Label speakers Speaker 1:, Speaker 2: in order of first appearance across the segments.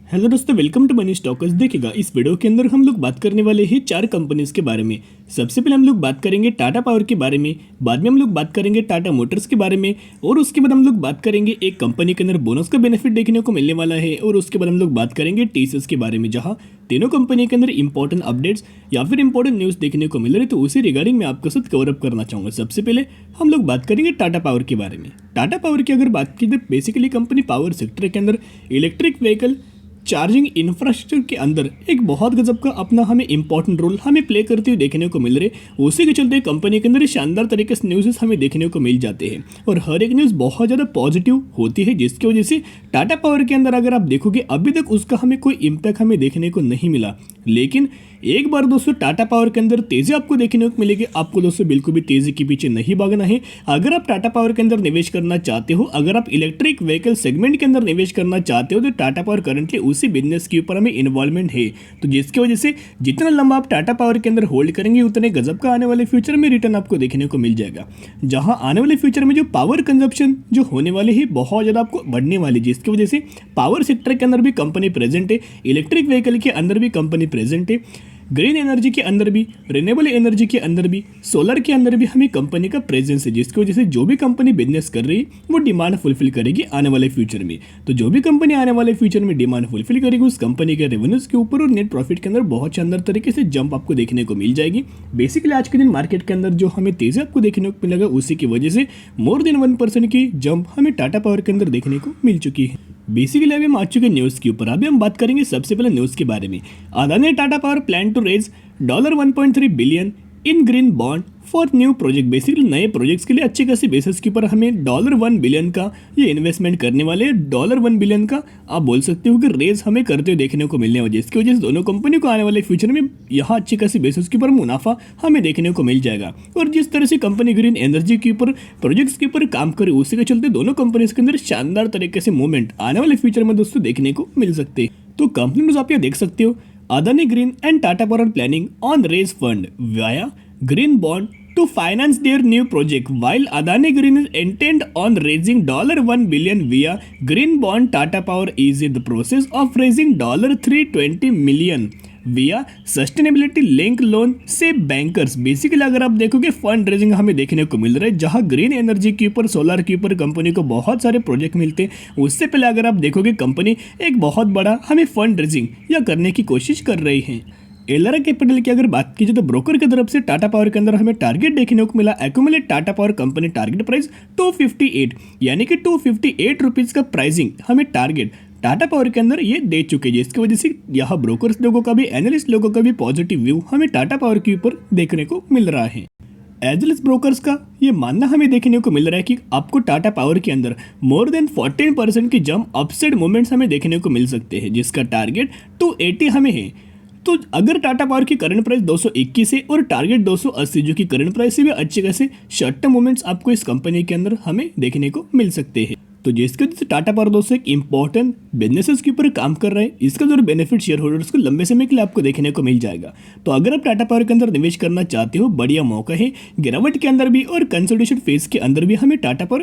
Speaker 1: Hello दोस्तों, welcome to money stalkers. देखिएगा, इस वीडियो के अंदर हम लोग बात करने वाले हैं 4 कंपनीज के बारे में। सबसे पहले हम लोग बात करेंगे टाटा पावर के बारे में, बाद में हम लोग बात करेंगे टाटा मोटर्स के बारे में, और उसके बाद हम लोग बात करेंगे एक कंपनी के अंदर बोनस का बेनिफिट देखने को मिलने वाला है, और उसके बाद हम लोग बात करेंगे टीसीएस के बारे में, जहाँ तीनों कंपनी के अंदर इंपॉर्टेंट अपडेट्स या फिर इंपॉर्टेंट न्यूज़ देखने को मिल रही है। तो उसी रिगार्डिंग मैं आपके साथ कवर अप करना चाहूँगा। सबसे पहले हम लोग बात करेंगे टाटा पावर के बारे में। टाटा पावर की अगर बात की तो बेसिकली कंपनी पावर सेक्टर के अंदर इलेक्ट्रिक व्हीकल चार्जिंग इंफ्रास्ट्रक्चर के अंदर एक बहुत गजब का अपना हमें इंपॉर्टेंट रोल हमें प्ले करते हुए देखने को मिल रहे। उसी के चलते कंपनी के अंदर शानदार तरीके से न्यूज़ हमें देखने को मिल जाते हैं, और हर एक न्यूज़ बहुत ज़्यादा पॉजिटिव होती है, जिसकी वजह से टाटा पावर के अंदर अगर आप देखोगे अभी तक उसका हमें कोई इम्पैक्ट हमें देखने को नहीं मिला। लेकिन एक बार दोस्तों टाटा पावर के अंदर तेजी आपको देखने को मिलेगी। आपको दोस्तों बिल्कुल भी तेजी के पीछे नहीं भागना है। अगर आप टाटा पावर के अंदर निवेश करना चाहते हो, अगर आप इलेक्ट्रिक व्हीकल सेगमेंट के अंदर निवेश करना चाहते हो, तो टाटा पावर करंटली उसी बिजनेस के ऊपर हमें इन्वॉल्वमेंट है। तो जिसकी वजह से जितना लंबा आप टाटा पावर के अंदर होल्ड करेंगे उतने गजब का आने वाले फ्यूचर में रिटर्न आपको देखने को मिल जाएगा। जहां आने वाले फ्यूचर में जो पावर कंजप्शन जो होने वाले है बहुत ज़्यादा आपको बढ़ने वाली, जिसकी वजह से पावर सेक्टर के अंदर भी कंपनी प्रेजेंट है, इलेक्ट्रिक व्हीकल के अंदर भी कंपनी प्रेजेंट है, ग्रीन एनर्जी के अंदर भी, रिन्यूएबल एनर्जी के अंदर भी, सोलर के अंदर भी हमें कंपनी का प्रेजेंस है, जिसकी वजह से जो भी कंपनी बिजनेस कर रही है वो डिमांड फुलफिल करेगी आने वाले फ्यूचर में। तो जो भी कंपनी आने वाले फ्यूचर में डिमांड फुलफिल करेगी उस कंपनी के रेवेन्यूज के ऊपर और नेट प्रॉफिट के अंदर बहुत शानदार तरीके से जंप आपको देखने को मिल जाएगी। बेसिकली आज के दिन मार्केट के अंदर जो हमें तेजी आपको देखने को मिलेगा उसी की वजह से मोर देन 1% की जंप हमें टाटा पावर के अंदर देखने को मिल चुकी है। बेसिकली अभी हम आ चुके न्यूज़ के ऊपर। अभी हम बात करेंगे सबसे पहले न्यूज़ के बारे में। Adani Tata power plan to raise $1.3 billion in green bond for new project. Basically नए प्रोजेक्ट्स के लिए अच्छे खासी बेसिस के ऊपर हमें $1 बिलियन का ये इन्वेस्टमेंट करने वाले हैं। $1 बिलियन का आप बोल सकते हो कि रेज हमें करते हुए देखने को मिलने वाले, जिसकी वजह से दोनों कंपनी को आने वाले फ्यूचर में यहाँ अच्छी खासी बेसिस के ऊपर मुनाफा हमें देखने को मिल जाएगा। और जिस तरह से कंपनी ग्रीन एनर्जी के ऊपर प्रोजेक्ट्स के ऊपर काम करे उसी के चलते दोनों कंपनीज के अंदर शानदार तरीके से मूवमेंट आने वाले फ्यूचर में दोस्तों देखने को मिल सकते हैं। तो कंपनी न्यूज आप यहाँ देख सकते हो। Adani Green and Tata Power planning on raise fund via green bond to finance their new project. While Adani Green is intent on raising $1 billion via green bond, Tata Power is in the process of raising $320 million via sustainability link loan से bankers. Basically अगर आप देखोगे fund raising हमें देखने को मिल रहा है, जहां ग्रीन एनर्जी के ऊपर, सोलर के ऊपर कंपनी को बहुत सारे प्रोजेक्ट मिलते हैं। उससे पहले अगर आप देखोगे कंपनी एक बहुत बड़ा हमें फंड रेजिंग या करने की कोशिश कर रही है। एलआरए कैपिटल की अगर बात कीजिए तो ब्रोकर की तरफ से टाटा पावर के अंदर हमें टारगेट देखने को मिला। Accumulate Tata power company target price 258, यानी कि 258 रुपीज़ का प्राइसिंग हमें टारगेट टाटा पावर के अंदर ये दे चुके हैं, जिसकी वजह से यहाँ ब्रोकर्स लोगों का भी, एनालिस्ट लोगों का भी पॉजिटिव व्यू हमें टाटा पावर के ऊपर देखने को मिल रहा है। एज वेल एज ब्रोकर्स का ये मानना हमें देखने को मिल रहा है कि आपको टाटा पावर के अंदर मोर देन 14% की जंप अपसाइड मूवमेंट्स हमें देखने को मिल सकते हैं, जिसका टारगेट 280 हमें है। तो अगर टाटा पावर की करंट प्राइस 221 है और टारगेट 280 जो कि करंट प्राइस से भी अच्छे खासे शॉर्ट टर्म मूवमेंट्स आपको इस कंपनी के अंदर हमें देखने को मिल सकते हैं। तो जिसके वजह से टाटा पावर दोस्तों एक इंपॉर्टेंट बिजनेसेस के ऊपर काम कर रहे हैं। इसका जो बेनिफिट शेयर होल्डर्स को लंबे समय के लिए आपको देखने को मिल जाएगा। तो अगर आप टाटा पावर के अंदर निवेश करना चाहते हो, बढ़िया मौका है। गिरावट के अंदर भी और कंसोलिडेशन फेज के अंदर भी हमें टाटा पावर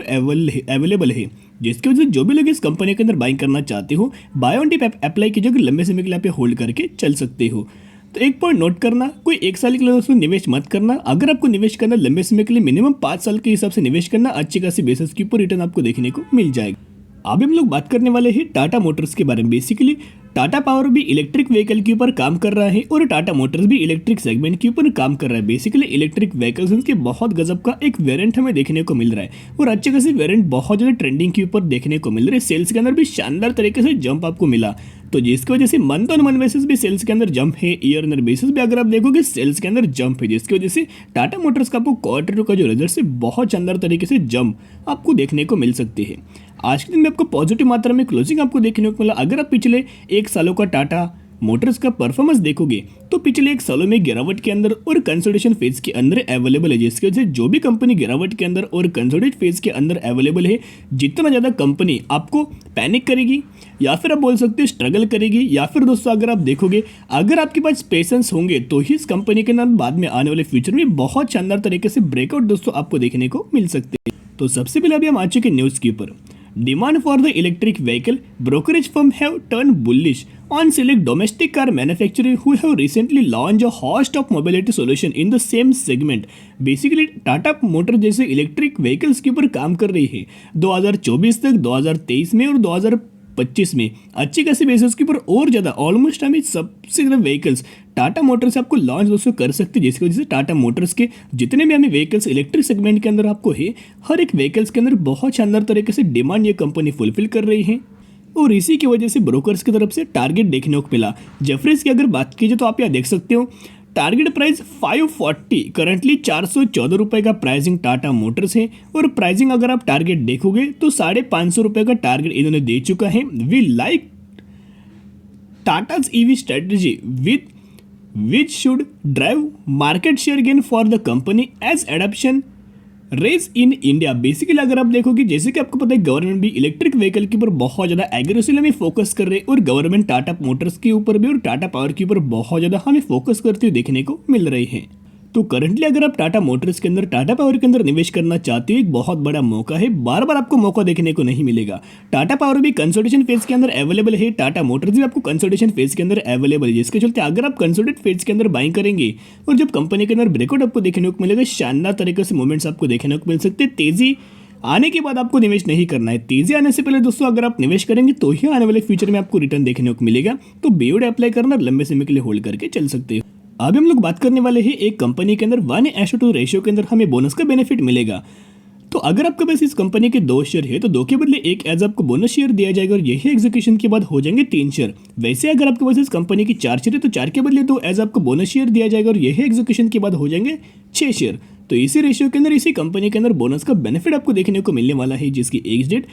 Speaker 1: अवेलेबल है, जिसकी वजह से जो भी लोग इस कंपनी के अंदर बाइंग करना चाहते हो, बाय ऑन डिप अप्लाई कीजिए, लंबे समय के लिए आप होल्ड करके चल सकते हो। तो एक पॉइंट नोट करना, कोई 1 साल के लिए दोस्तों निवेश मत करना। अगर आपको निवेश करना लंबे समय के लिए मिनिमम 5 साल के हिसाब से निवेश करना, अच्छी खासी बेसिस के ऊपर रिटर्न आपको देखने को मिल जाएगा। अभी हम लोग बात करने वाले हैं टाटा मोटर्स के बारे में। बेसिकली टाटा पावर भी इलेक्ट्रिक व्हीकल के ऊपर काम कर रहा है और टाटा मोटर्स भी इलेक्ट्रिक सेगमेंट के ऊपर काम कर रहा है। बेसिकली इलेक्ट्रिक व्हीकल्स के बहुत गजब का एक वेरिएंट हमें देखने को मिल रहा है, और अच्छे खासे वेरिएंट बहुत ज़्यादा ट्रेंडिंग के ऊपर देखने को मिल रहे हैं। सेल्स के अंदर भी शानदार तरीके से जंप आपको मिला, तो जिसकी वजह से मंथ ऑन मंथ बेसिस भी सेल्स के अंदर जंप है, ईयर ऑन बेसिस भी अगर आप देखोगे सेल्स के अंदर जंप है, जिसकी वजह से टाटा मोटर्स का आपको क्वार्टर का जो रिजल्ट है बहुत शानदार तरीके से जंप आपको देखने को मिल सकते हैं। आज के दिन में आपको पॉजिटिव मात्रा में क्लोजिंग आपको देखने को मिला। अगर आप पिछले 1 सालों का टाटा मोटर्स का परफॉर्मेंस देखोगे तो पिछले 1 सालों में गिरावट के अंदर और कंसोलिडेशन फेज के अंदर अवेलेबल है, जिसकी वजह से जो भी कंपनी गिरावट के अंदर और कंसोलिडेट फेज के अंदर अवेलेबल है, जितना ज़्यादा कंपनी आपको पैनिक करेगी या फिर आप बोल सकते हो स्ट्रगल करेगी, या फिर दोस्तों अगर आप देखोगे अगर आपके पास पेशेंस होंगे तो ही इस कंपनी के नाम बाद में आने वाले फ्यूचर में बहुत शानदार तरीके से ब्रेकआउट दोस्तों आपको देखने को मिल सकते हैं। तो सबसे पहले अभी हम आ चुके न्यूज़ के ऊपर। Demand for the electric vehicle brokerage firm have turned bullish on select domestic car manufacturer who have recently launched a host of mobility solution in the same segment। Basically Tata motor जैसे electric vehicles के ऊपर काम कर रही है 2024 तक, 2023 में और 2025 में अच्छी खासी बेसिस के ऊपर और ज़्यादा ऑलमोस्ट हमें सबसे ज़्यादा व्हीकल्स टाटा मोटर्स आपको लॉन्च दोस्तों कर सकते हैं, जिसकी वजह से टाटा मोटर्स के जितने भी हमें व्हीकल्स इलेक्ट्रिक सेगमेंट के अंदर आपको है, हर एक व्हीकल्स के अंदर बहुत शानदार तरीके से डिमांड ये कंपनी फुलफिल कर रही है और इसी की वजह से ब्रोकर्स की तरफ से टारगेट देखने को मिला। जेफरीज की अगर बात कीजिए तो आप यहाँ देख सकते हो टारगेट प्राइस 540, करंटली 414 रुपये का प्राइसिंग टाटा मोटर्स है और प्राइसिंग अगर आप टारगेट देखोगे तो 550 रुपये का टारगेट इन्होंने दे चुका है। We like Tata's EV strategy which should drive market share gain for the company as adoption race in India. Basically अगर आप देखोगे जैसे कि आपको पता है गवर्नमेंट भी इलेक्ट्रिक व्हीकल के ऊपर बहुत ज़्यादा एग्रेसिवली हमें फोकस कर रहे हैं और गवर्नमेंट टाटा मोटर्स के ऊपर भी और टाटा पावर के ऊपर बहुत ज़्यादा हमें फोकस करते हुए देखने को मिल रही है। तो करंटली अगर आप टाटा मोटर्स के अंदर टाटा पावर के अंदर निवेश करना चाहते हो, एक बहुत बड़ा मौका है, बार बार आपको मौका देखने को नहीं मिलेगा। टाटा पावर भी कंसोलिडेशन फेज के अंदर अवेलेबल है, टाटा मोटर्स भी आपको कंसोलिडेशन फेज के अंदर अवेलेबल है, जिसके चलते अगर आप कंसोलिडेट फेज के अंदर बाइंग करेंगे और जब कंपनी के अंदर ब्रेकआउट आपको देखने को मिलेगा, शानदार तरीके से मूवमेंट्स आपको देखने को मिल सकते हैं। तेजी आने के बाद आपको निवेश नहीं करना है, तेजी आने से पहले दोस्तों अगर आप निवेश करेंगे तो ही आने वाले फ्यूचर में आपको रिटर्न देखने को मिलेगा। तो बीओडी अप्लाई करना, लंबे समय के लिए होल्ड करके चल सकते हो। अभी हम लोग बात करने वाले हैं एक कंपनी के अंदर 1:2 रेशियो के अंदर हमें बोनस का बेनिफिट मिलेगा। तो अगर आपके पास इस कंपनी के 2 शेयर है तो 2 के बदले 1 एज आपको बोनस शेयर दिया जाएगा और यही एग्जीक्यूशन के बाद हो जाएंगे 3 शेयर। वैसे अगर आपके पास इस कंपनी की 4 शेयर है तो 4 के बदले 2 एज आपको बोनस शेयर दिया जाएगा और यही एग्जीक्यूशन के बाद हो जाएंगे 6 शेयर। तो इसी रेशियो के अंदर इसी कंपनी के अंदर बोनस का बेनिफिट आपको देखने को मिलने वाला है, जिसकी एज डेट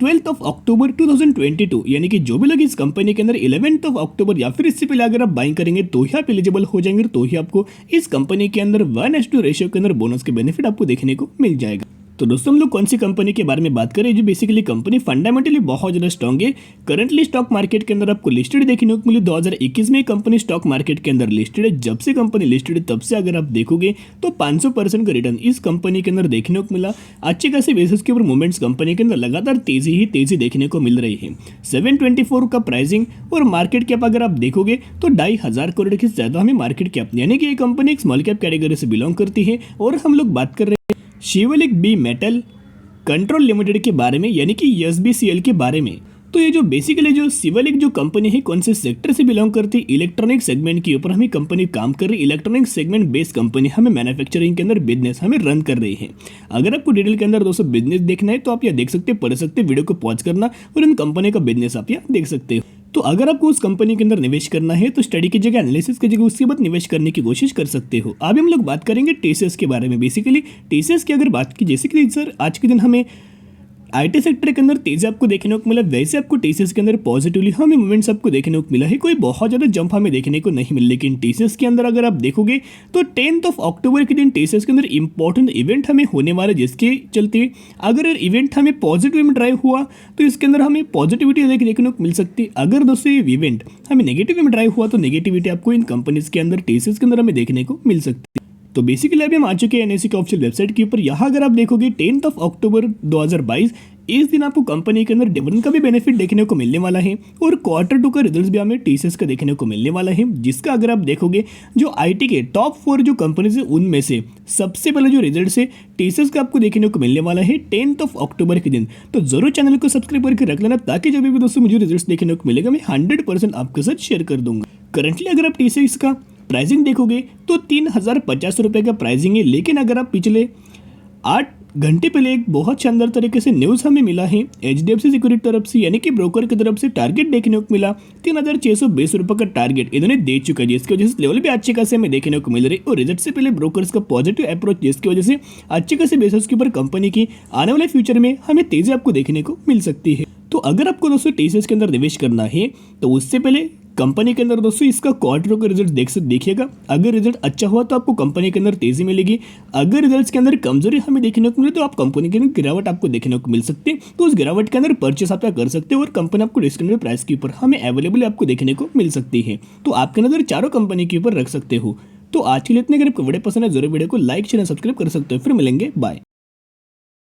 Speaker 1: 12 अक्टूबर 2022, यानी कि जो भी लोग इस कंपनी के अंदर 11 अक्टूबर या फिर इससे पहले अगर आप बाइंग करेंगे तो ही आप एलिजिबल हो जाएंगे, तो ही आपको इस कंपनी के अंदर 1:2 रेशियो के अंदर बोनस के बेनिफिट आपको देखने को मिल जाएगा। तो दोस्तों हम लोग कौन सी कंपनी के बारे में बात करें जो बेसिकली कंपनी फंडामेंटली बहुत ज़्यादा स्ट्रॉन्ग है। करंटली स्टॉक मार्केट के अंदर आपको लिस्टेड देखने को मिली 2021 में कंपनी स्टॉक मार्केट के अंदर लिस्टेड है। जब से कंपनी लिस्टेड है तब से अगर आप देखोगे तो 500% का रिटर्न इस कंपनी के अंदर देखने को मिला। अच्छे खासे बेसिस के ऊपर मूवमेंट्स कंपनी के अंदर लगातार तेजी देखने को मिल रही है। 724 का प्राइसिंग और मार्केट कैप अगर आप देखोगे तो 2,500 करोड़ की ज़्यादा हमें मार्केट कैप, यानी कि ये कंपनी एक स्मॉल कैप कैटेगरी से बिलोंग करती है। और हम लोग बात कर रहे हैं Shivalik bimetal control limited के बारे में, यानी कि SBCL के बारे में। तो ये जो बेसिकली जो शिवलिक जो कंपनी है कौन से सेक्टर से बिलोंग करती है, इलेक्ट्रॉनिक सेगमेंट के ऊपर हमें कंपनी काम कर रही है। इलेक्ट्रॉनिक सेगमेंट बेस्ड कंपनी हमें मैन्युफैक्चरिंग के अंदर बिजनेस हमें रन कर रही है। अगर आपको डिटेल के अंदर दोस्तों बिजनेस देखना है तो आप यहाँ देख सकते हैं, पढ़ सकते हैं, वीडियो को पॉज करना और इन कंपनी का बिजनेस आप यहाँ देख सकते हो। तो अगर आपको उस कंपनी के अंदर निवेश करना है तो स्टडी कीजिएगा, एनालिसिस कीजिएगा, उसके बाद निवेश करने की कोशिश कर सकते हो। अभी हम लोग बात करेंगे TCS के बारे में। बेसिकली TCS की अगर बात की, जैसे कि सर आज के दिन हमें IT सेक्टर के अंदर तेजी आपको देखने को मिला, वैसे आपको TCS के अंदर पॉजिटिवली हमें मूवमेंट्स आपको देखने को मिला है। कोई बहुत ज़्यादा जंप हमें देखने को नहीं मिला, लेकिन TCS के अंदर अगर आप देखोगे तो 10 अक्टूबर के दिन TCS के अंदर इंपॉर्टेंट इवेंट हमें होने वाला है, जिसके चलते अगर इवेंट हमें पॉजिटिव में ड्राइव हुआ तो इसके अंदर हमें पॉजिटिविटी देखने को मिल सकती है। अगर दोस्तों ये इवेंट हमें नेगेटिव में ड्राइव हुआ तो नेगेटिविटी आपको इन कंपनीज के अंदर TCS के अंदर हमें देखने को मिल सकती है। तो बेसिकली अभी हम आ चुके हैं NSE की ऑफिशियल वेबसाइट के ऊपर। यहाँ अगर आप देखोगे 10 अक्टूबर 2022 इस दिन आपको कंपनी के अंदर डिविडेंड का भी बेनिफिट देखने को मिलने वाला है और Q2 का रिजल्ट्स भी हमें TCS का देखने को मिलने वाला है, जिसका अगर आप देखोगे जो IT के टॉप 4 जो कंपनीज है उनमें से सबसे पहले जो रिजल्ट है TCS का आपको देखने को मिलने वाला है 10 अक्टूबर के दिन। तो जरूर चैनल को सब्सक्राइब करके रख लेना, ताकि जब भी दोस्तों मुझे रिजल्ट देखने को मिलेगा मैं 100% आपके साथ शेयर कर दूंगा। करंटली अगर आप TCS का प्राइसिंग देखोगे तो 3,050 रुपये का प्राइसिंग है, लेकिन अगर आप पिछले 8 घंटे पहले एक बहुत शानदार तरीके से न्यूज़ हमें मिला है HDFC सिक्योरिटी तरफ से, यानी कि ब्रोकर की तरफ से टारगेट देखने को मिला 3,620 रुपये का टारगेट इन्होंने दे चुका है, जिसकी वजह से लेवल भी अच्छे खासे हमें देखने को मिल रही है। और रिजल्ट से पहले ब्रोकर्स का पॉजिटिव अप्रोच, जिसकी वजह से अच्छे खासे बेसिस के ऊपर कंपनी की आने वाले फ्यूचर में हमें तेजी आपको देखने को मिल सकती है। तो अगर आपको दोस्तों TCS के अंदर निवेश करना है तो उससे पहले कंपनी के अंदर दोस्तों इसका Q2 का रिजल्ट देखिएगा। अगर रिजल्ट अच्छा हुआ तो आपको कंपनी के अंदर तेजी मिलेगी, अगर रिजल्ट्स के अंदर कमजोरी हमें देखने को मिले तो आप कंपनी के अंदर गिरावट आपको देखने को मिल सकती है। तो उस गिरावट के अंदर परचेस आप कर सकते हो और कंपनी आपको डिस्काउंटेड प्राइस के ऊपर हमें अवेलेबल आपको देखने को मिल सकती है। तो आपके नजर चारों कंपनी के ऊपर रख सकते हो। तो आज के लिए इतने, अगर आपको वीडियो पसंद है जरूर वीडियो को लाइक शेयर सब्सक्राइब कर सकते हो। फिर मिलेंगे, बाय।